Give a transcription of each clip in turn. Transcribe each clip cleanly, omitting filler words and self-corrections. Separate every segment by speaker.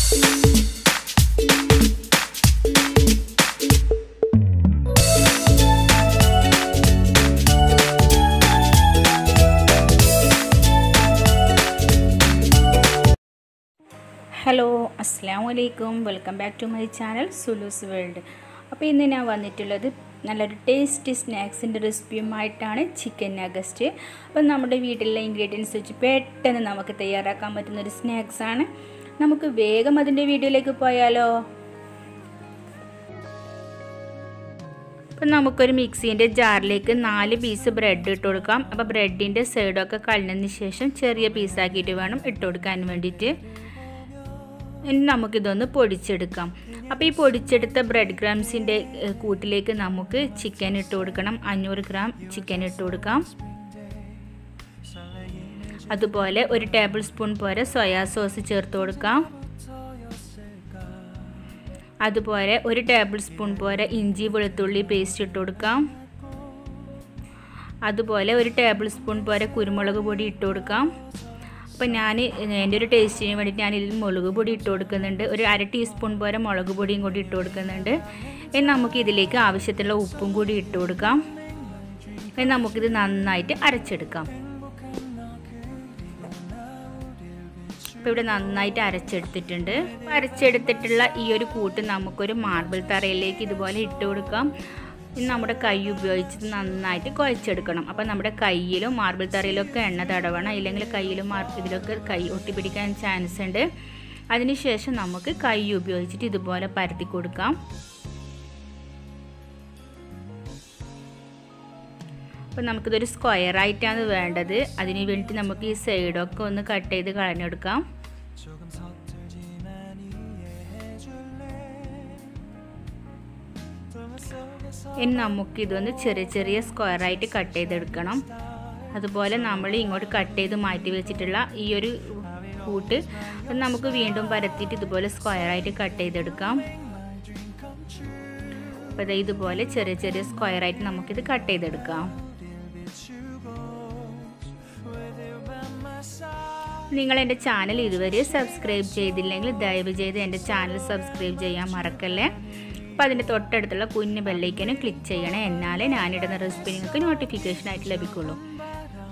Speaker 1: Hello അസ്സലാമലൈക്കും welcome back to my channel Sulu's world. അപ്പോൾ ഇന്ന് ഞാൻ വന്നിട്ടുള്ളത് നല്ലൊരു ടേസ്റ്റി സ്നാക്സിൻ്റെ റെസിപ്പിയുമായിട്ടാണ് ചിക്കൻ നഗസ്റ്റ്. അപ്പോൾ നമ്മുടെ വീട്ടിലെ ഇൻഗ്രീഡിയൻസ് വെച്ച് പെട്ടെന്ന് നമുക്ക് തയ്യാറാക്കാൻ പറ്റുന്നൊരു സ്നാക്സാണ്. നമുക്ക് വേഗം അതിൻ്റെ വീഡിയോയിലേക്ക് പോയാലോ. അപ്പം നമുക്കൊരു മിക്സീൻ്റെ ജാറിലേക്ക് 4 പീസ് ബ്രെഡ് ഇട്ട് കൊടുക്കാം. അപ്പോൾ ബ്രെഡിൻ്റെ സൈഡൊക്കെ കളഞ്ഞതിന് ശേഷം ചെറിയ പീസാക്കിയിട്ട് വേണം ഇട്ട് കൊടുക്കാൻ വേണ്ടിയിട്ട്. ഇനി നമുക്കിതൊന്ന് പൊടിച്ചെടുക്കാം. അപ്പോൾ ഈ പൊടിച്ചെടുത്ത ബ്രെഡ് ക്രംസിൻ്റെ കൂട്ടിലേക്ക് നമുക്ക് ചിക്കൻ ഇട്ട് കൊടുക്കണം. 500 ഗ്രാം ചിക്കൻ ഇട്ട് കൊടുക്കാം. അതുപോലെ 1 ടേബിൾ സ്പൂൺ പോലെ സോയാ സോസ് ചേർത്ത് കൊടുക്കാം. അതുപോലെ 1 ടേബിൾ സ്പൂൺ പോലെ ഇഞ്ചി വെളുത്തുള്ളി പേസ്റ്റ് ഇട്ട് കൊടുക്കാം. അതുപോലെ 1 ടേബിൾ സ്പൂൺ പോലെ കുരുമുളക് പൊടി ഇട്ട് കൊടുക്കാം. അപ്പോൾ ഞാൻ എൻ്റെ ഒരു ടേസ്റ്റിന് വേണ്ടിയിട്ട് ഞാനിതിൽ മുളക് പൊടി ഇട്ട് കൊടുക്കുന്നുണ്ട്. ഒരു 1/2 ടീസ്പൂൺ പോലെ മുളക് പൊടിയും കൂടി ഇട്ട് കൊടുക്കുന്നുണ്ട്. ഇനി നമുക്ക് ഇതിലേക്ക് ആവശ്യത്തിലുള്ള ഉപ്പും കൂടി ഇട്ട് കൊടുക്കാം. ഇനി നമുക്കിത് നന്നായിട്ട് അരച്ചെടുക്കാം. അപ്പോൾ ഇവിടെ നന്നായിട്ട് അരച്ചെടുത്തിട്ടുണ്ട്. അരച്ചെടുത്തിട്ടുള്ള ഈ ഒരു കൂട്ട് നമുക്കൊരു മാർബിൾ തറയിലേക്ക് ഇതുപോലെ ഇട്ട് കൊടുക്കാം. ഇനി നമ്മുടെ കൈ ഉപയോഗിച്ച് നന്നായിട്ട് കുഴച്ചെടുക്കണം. അപ്പോൾ നമ്മുടെ കയ്യിലും മാർബിൾ തറയിലൊക്കെ എണ്ണ തടവണം, ഇല്ലെങ്കിൽ കയ്യിലും ഇതിലൊക്കെ കൈ ഒട്ടിപ്പിടിക്കാൻ ചാൻസ് ഉണ്ട്. അതിനുശേഷം നമുക്ക് കൈ ഉപയോഗിച്ചിട്ട് ഇതുപോലെ പരത്തി കൊടുക്കാം. അപ്പോൾ നമുക്കിതൊരു സ്ക്വയറായിട്ടാണ് വേണ്ടത്. അതിന് വേണ്ടി നമുക്ക് ഈ സൈഡൊക്കെ ഒന്ന് കട്ട് ചെയ്ത് കളഞ്ഞെടുക്കാം. ഇനി നമുക്കിതൊന്ന് ചെറിയ ചെറിയ സ്ക്വയറായിട്ട് കട്ട് ചെയ്തെടുക്കണം. അതുപോലെ നമ്മൾ ഇങ്ങോട്ട് കട്ട് ചെയ്ത് മാറ്റി വെച്ചിട്ടുള്ള ഈ ഒരു കൂട്ട് നമുക്ക് വീണ്ടും പരത്തിയിട്ട് ഇതുപോലെ സ്ക്വയറായിട്ട് കട്ട് ചെയ്തെടുക്കാം. അപ്പോൾ ഇതുപോലെ ചെറിയ ചെറിയ സ്ക്വയറായിട്ട് നമുക്കിത് കട്ട് ചെയ്തെടുക്കാം. നിങ്ങൾ എൻ്റെ ചാനൽ ഇതുവരെ സബ്സ്ക്രൈബ് ചെയ്തില്ലെങ്കിൽ ദയവ് ചെയ്ത് എൻ്റെ ചാനൽ സബ്സ്ക്രൈബ് ചെയ്യാൻ മറക്കല്ലേ. അപ്പോൾ അതിൻ്റെ തൊട്ടടുത്തുള്ള കുഞ്ഞ് ബെല്ലൈക്കനും ക്ലിക്ക് ചെയ്യണേ. എന്നാലേ ഞാനിടുന്ന റെസിപ്പി നിങ്ങൾക്ക് നോട്ടിഫിക്കേഷനായിട്ട് ലഭിക്കുള്ളൂ.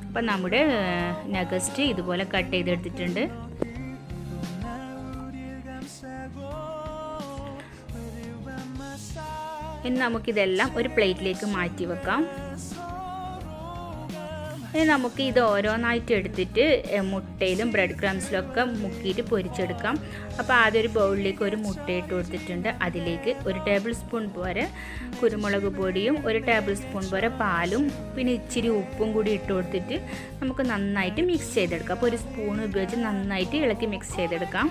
Speaker 1: അപ്പോൾ നമ്മുടെ നഗസ്റ്റ് ഇതുപോലെ കട്ട് ചെയ്തെടുത്തിട്ടുണ്ട്. ഇനി നമുക്കിതെല്ലാം ഒരു പ്ലേറ്റിലേക്ക് മാറ്റി വെക്കാം. ഇനി നമുക്ക് ഇത് ഓരോന്നായിട്ട് എടുത്തിട്ട് മുട്ടയിലും ബ്രെഡ് ക്രംസിലൊക്കെ മുക്കിയിട്ട് പൊരിച്ചെടുക്കാം. അപ്പോൾ ആദ്യം ഒരു ബൗളിലേക്ക് ഒരു മുട്ട ഇട്ട് കൊടുത്തിട്ടുണ്ട്. അതിലേക്ക് 1 ടേബിൾ സ്പൂൺ പോലെ കുരുമുളക് പൊടിയും 1 ടേബിൾ സ്പൂൺ പോലെ പാലും പിന്നെ ഇച്ചിരി ഉപ്പും കൂടി ഇട്ട് കൊടുത്തിട്ട് നമുക്ക് നന്നായിട്ട് മിക്സ് ചെയ്തെടുക്കാം. അപ്പോൾ ഒരു സ്പൂൺ ഉപയോഗിച്ച് നന്നായിട്ട് ഇളക്കി മിക്സ് ചെയ്തെടുക്കാം.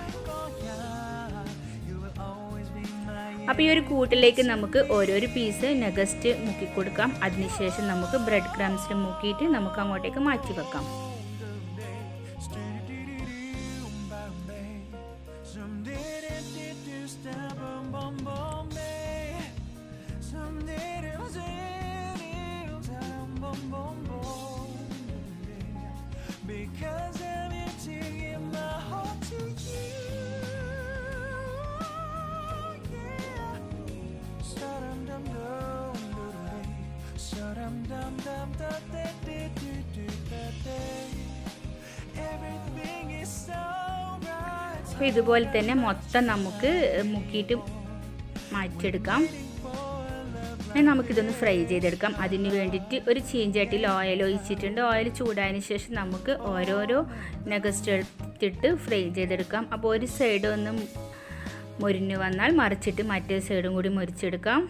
Speaker 1: അപ്പോൾ ഈ ഒരു കൂട്ടിലേക്ക് നമുക്ക് ഓരോരോ പീസ് നഗസ്റ്റ് മുക്കി കൊടുക്കാം. അതിനുശേഷം നമുക്ക് ബ്രെഡ് ക്രംസിൽ മുക്കിയിട്ട് നമുക്ക് അങ്ങോട്ടേക്ക് മാറ്റി വെക്കാം. അപ്പോൾ ഇതുപോലെ തന്നെ മൊത്തം നമുക്ക് മുക്കിയിട്ട് മാറ്റിയെടുക്കാം. നമുക്കിതൊന്ന് ഫ്രൈ ചെയ്തെടുക്കാം. അതിന് വേണ്ടിയിട്ട് ഒരു ചീഞ്ചട്ടിയിൽ ഓയിൽ ഒഴിച്ചിട്ടുണ്ട്. ഓയിൽ ചൂടായതിന് ശേഷം നമുക്ക് ഓരോരോ നഗസ്റ്റ് എടുത്തിട്ട് ഫ്രൈ ചെയ്തെടുക്കാം. അപ്പോൾ ഒരു സൈഡ് ഒന്ന് മുരിഞ്ഞു വന്നാൽ മറിച്ചിട്ട് മറ്റേ സൈഡും കൂടി മുറിച്ചെടുക്കാം.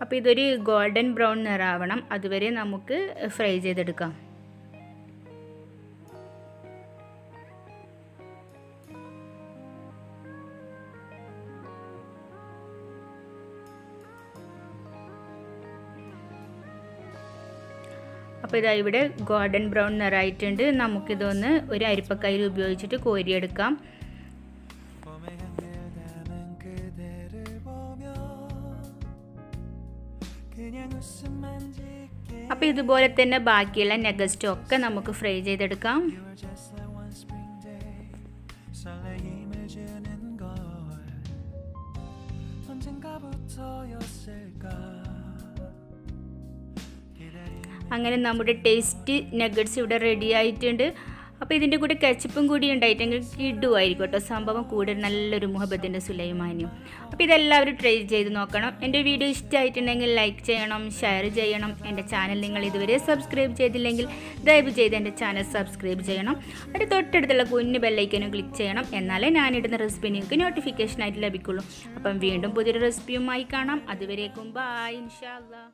Speaker 1: അപ്പോൾ ഇതൊരു ഗോൾഡൻ ബ്രൗൺ നിറാവണം, അതുവരെ നമുക്ക് ഫ്രൈ ചെയ്തെടുക്കാം. അപ്പോൾ ഇതാ ഇവിടെ ഗോൾഡൻ ബ്രൗൺ നിറായിട്ടുണ്ട്. നമുക്കിതൊന്ന് ഒരു അരിപ്പക്കയിൽ ഉപയോഗിച്ചിട്ട് കോരിയെടുക്കാം. അപ്പോൾ ഇതുപോലെ തന്നെ ബാക്കിയുള്ള നഗറ്റ്സും ഒക്കെ നമുക്ക് ഫ്രൈ ചെയ്തെടുക്കാം. അങ്ങനെ നമ്മുടെ ടേസ്റ്റി നഗറ്റ്സ് ഇവിടെ റെഡി ആയിട്ടുണ്ട്. അപ്പോൾ ഇതിൻ്റെ കൂടെ കെച്ചപ്പും കൂടി ഉണ്ടായിട്ടെങ്കിൽ കിടുവായിരിക്കും കേട്ടോ സംഭവം. കൂടെ നല്ലൊരു മുഹബത്തിൻ്റെ സുലൈമാനിയും. അപ്പോൾ ഇതെല്ലാവരും ട്രൈ ചെയ്ത് നോക്കണം. എൻ്റെ വീഡിയോ ഇഷ്ടമായിട്ടുണ്ടെങ്കിൽ ലൈക്ക് ചെയ്യണം, ഷെയർ ചെയ്യണം. എൻ്റെ ചാനൽ നിങ്ങൾ ഇതുവരെ സബ്സ്ക്രൈബ് ചെയ്തില്ലെങ്കിൽ ദയവ് ചെയ്ത് എൻ്റെ ചാനൽ സബ്സ്ക്രൈബ് ചെയ്യണം. ഒരു തൊട്ടടുത്തുള്ള കുഞ്ഞു ബെല്ലൈക്കനും ക്ലിക്ക് ചെയ്യണം. എന്നാലേ ഞാനിടുന്ന റെസിപ്പി നിങ്ങൾക്ക് നോട്ടിഫിക്കേഷനായിട്ട് ലഭിക്കുള്ളൂ. അപ്പം വീണ്ടും പുതിയൊരു റെസിപ്പിയുമായി കാണാം. അതുവരേക്കും ബൈ ഇൻഷാ അല്ലാഹ്.